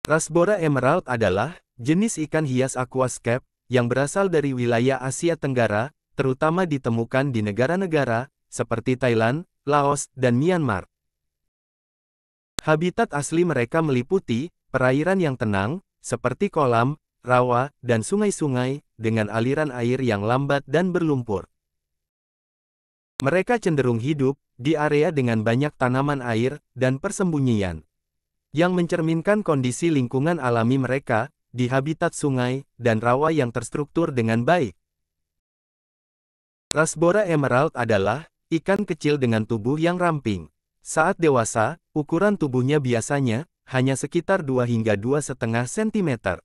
Rasbora emerald adalah jenis ikan hias aquascape yang berasal dari wilayah Asia Tenggara, terutama ditemukan di negara-negara seperti Thailand, Laos, dan Myanmar. Habitat asli mereka meliputi perairan yang tenang, seperti kolam, rawa, dan sungai-sungai, dengan aliran air yang lambat dan berlumpur. Mereka cenderung hidup di area dengan banyak tanaman air dan persembunyian, yang mencerminkan kondisi lingkungan alami mereka di habitat sungai dan rawa yang terstruktur dengan baik. Rasbora emerald adalah ikan kecil dengan tubuh yang ramping. Saat dewasa, ukuran tubuhnya biasanya hanya sekitar 2 hingga 2,5 cm.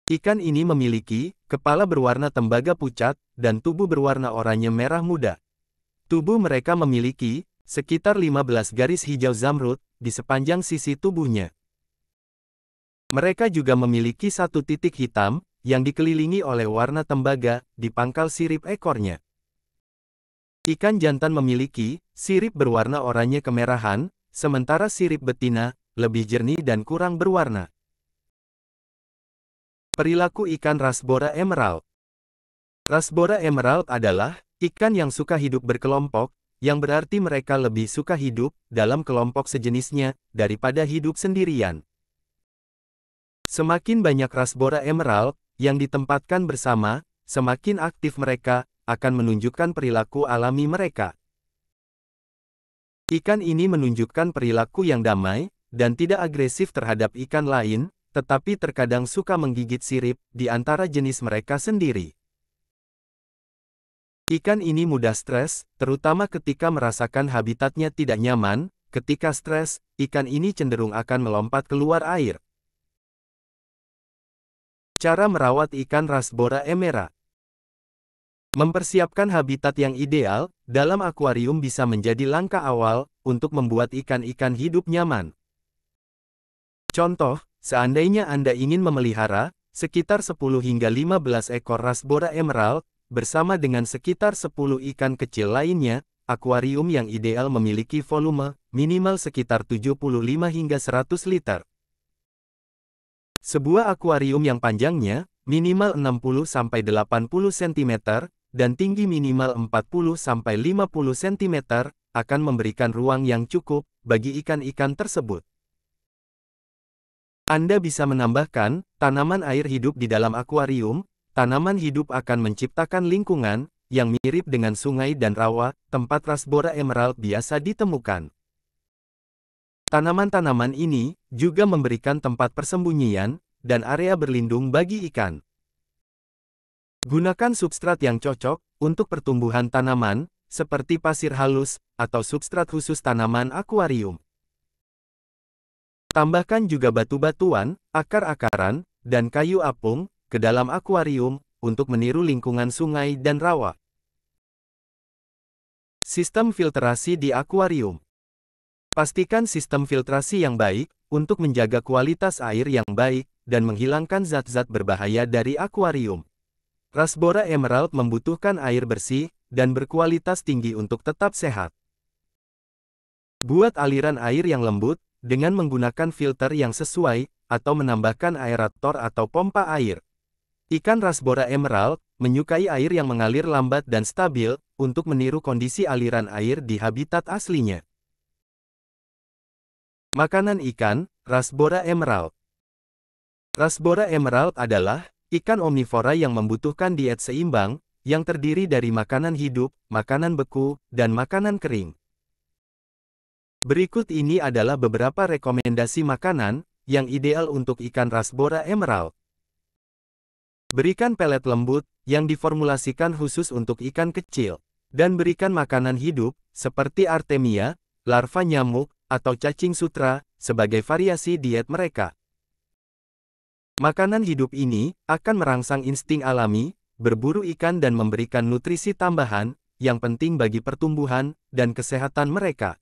Ikan ini memiliki kepala berwarna tembaga pucat dan tubuh berwarna oranye merah muda. Tubuh mereka memiliki sekitar 15 garis hijau zamrud di sepanjang sisi tubuhnya. Mereka juga memiliki satu titik hitam yang dikelilingi oleh warna tembaga di pangkal sirip ekornya. Ikan jantan memiliki sirip berwarna oranye kemerahan, sementara sirip betina lebih jernih dan kurang berwarna. Perilaku ikan Rasbora emerald. Rasbora emerald adalah ikan yang suka hidup berkelompok, yang berarti mereka lebih suka hidup dalam kelompok sejenisnya daripada hidup sendirian. Semakin banyak Rasbora emerald yang ditempatkan bersama, semakin aktif mereka akan menunjukkan perilaku alami mereka. Ikan ini menunjukkan perilaku yang damai dan tidak agresif terhadap ikan lain, tetapi terkadang suka menggigit sirip di antara jenis mereka sendiri. Ikan ini mudah stres, terutama ketika merasakan habitatnya tidak nyaman. Ketika stres, ikan ini cenderung akan melompat keluar air. Cara merawat ikan Rasbora emerald. Mempersiapkan habitat yang ideal dalam akuarium bisa menjadi langkah awal untuk membuat ikan-ikan hidup nyaman. Contoh, seandainya Anda ingin memelihara sekitar 10 hingga 15 ekor Rasbora emerald, bersama dengan sekitar 10 ikan kecil lainnya, akuarium yang ideal memiliki volume minimal sekitar 75 hingga 100 liter. Sebuah akuarium yang panjangnya minimal 60-80 cm dan tinggi minimal 40-50 cm akan memberikan ruang yang cukup bagi ikan-ikan tersebut. Anda bisa menambahkan tanaman air hidup di dalam akuarium. Tanaman hidup akan menciptakan lingkungan yang mirip dengan sungai dan rawa, tempat Rasbora emerald biasa ditemukan. Tanaman-tanaman ini juga memberikan tempat persembunyian dan area berlindung bagi ikan. Gunakan substrat yang cocok untuk pertumbuhan tanaman, seperti pasir halus atau substrat khusus tanaman akuarium. Tambahkan juga batu-batuan, akar-akaran, dan kayu apung ke dalam akuarium, untuk meniru lingkungan sungai dan rawa. Sistem filtrasi di akuarium. Pastikan sistem filtrasi yang baik, untuk menjaga kualitas air yang baik, dan menghilangkan zat-zat berbahaya dari akuarium. Rasbora emerald membutuhkan air bersih, dan berkualitas tinggi untuk tetap sehat. Buat aliran air yang lembut, dengan menggunakan filter yang sesuai, atau menambahkan aerator atau pompa air. Ikan Rasbora emerald menyukai air yang mengalir lambat dan stabil, untuk meniru kondisi aliran air di habitat aslinya. Makanan ikan Rasbora emerald. Rasbora emerald adalah ikan omnivora yang membutuhkan diet seimbang, yang terdiri dari makanan hidup, makanan beku, dan makanan kering. Berikut ini adalah beberapa rekomendasi makanan yang ideal untuk ikan Rasbora emerald. Berikan pelet lembut, yang diformulasikan khusus untuk ikan kecil. Dan berikan makanan hidup, seperti artemia, larva nyamuk, atau cacing sutra, sebagai variasi diet mereka. Makanan hidup ini akan merangsang insting alami, berburu ikan dan memberikan nutrisi tambahan, yang penting bagi pertumbuhan dan kesehatan mereka.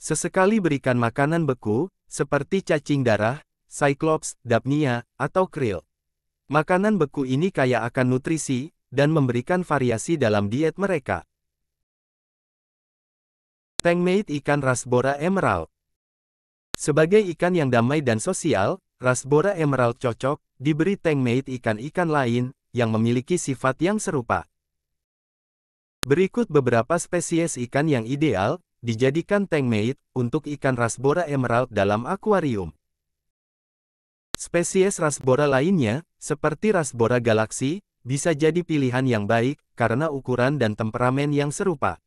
Sesekali berikan makanan beku, seperti cacing darah, cyclops, dapnia, atau krill. Makanan beku ini kaya akan nutrisi, dan memberikan variasi dalam diet mereka. Tankmate ikan Rasbora emerald. Sebagai ikan yang damai dan sosial, Rasbora emerald cocok diberi tank mate ikan-ikan lain yang memiliki sifat yang serupa. Berikut beberapa spesies ikan yang ideal dijadikan tank mate untuk ikan Rasbora emerald dalam akuarium. Spesies Rasbora lainnya, seperti Rasbora galaxy, bisa jadi pilihan yang baik karena ukuran dan temperamen yang serupa.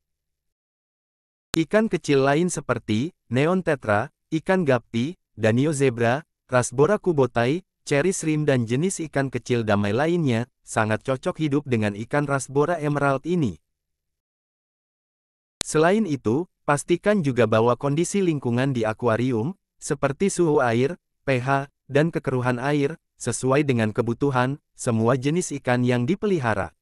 Ikan kecil lain seperti neon tetra, ikan guppy, danio zebra, Rasbora kubotai, cherry shrimp dan jenis ikan kecil damai lainnya, sangat cocok hidup dengan ikan Rasbora emerald ini. Selain itu, pastikan juga bahwa kondisi lingkungan di akuarium, seperti suhu air, pH, dan kekeruhan air, sesuai dengan kebutuhan semua jenis ikan yang dipelihara.